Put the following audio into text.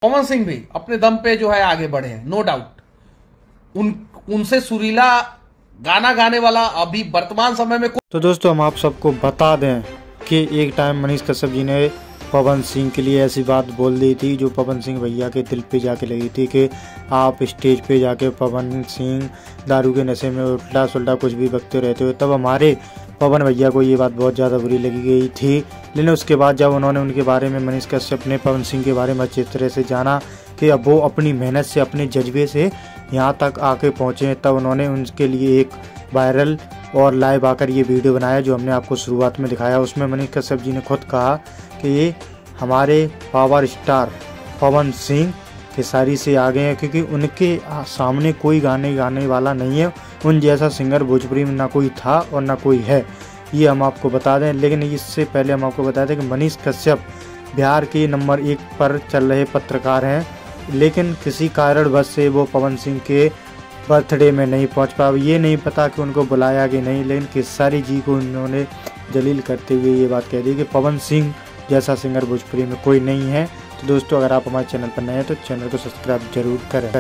पवन सिंह भी अपने दम पे जो है आगे बढ़े हैं, नो डाउट। उनसे सुरीला गाना गाने वाला अभी वर्तमान समय में तो दोस्तों हम आप सबको बता दें कि एक टाइम मनीष कश्यप जी ने पवन सिंह के लिए ऐसी बात बोल दी थी जो पवन सिंह भैया के दिल पे जाके लगी थी कि आप स्टेज पे जाके पवन सिंह दारू के नशे में उल्टा सुल्टा कुछ भी बकते रहते हो। तब हमारे पवन भैया को ये बात बहुत ज़्यादा बुरी लगी गई थी। लेकिन उसके बाद जब उन्होंने उनके बारे में मनीष कश्यप ने पवन सिंह के बारे में अच्छी तरह से जाना कि अब वो अपनी मेहनत से अपने जज्बे से यहाँ तक आके पहुँचे, तब उन्होंने उनके लिए एक वायरल और लाइव आकर ये वीडियो बनाया जो हमने आपको शुरुआत में दिखाया। उसमें मनीष कश्यप जी ने खुद कहा कि ये हमारे पावर स्टार पवन सिंह खेसारी से आगे हैं, क्योंकि उनके सामने कोई गाने वाला नहीं है। उन जैसा सिंगर भोजपुरी में ना कोई था और ना कोई है, ये हम आपको बता दें। लेकिन इससे पहले हम आपको बता दें कि मनीष कश्यप बिहार के नंबर 1 पर चल रहे पत्रकार हैं, लेकिन किसी कारणवश से वो पवन सिंह के बर्थडे में नहीं पहुंच पाए। ये नहीं पता कि उनको बुलाया कि नहीं, लेकिन खेसारी जी को उन्होंने जलील करते हुए ये बात कह दी कि पवन सिंह जैसा सिंगर भोजपुरी में कोई नहीं है। तो दोस्तों अगर आप हमारे चैनल पर नए हैं तो चैनल को सब्सक्राइब जरूर करें।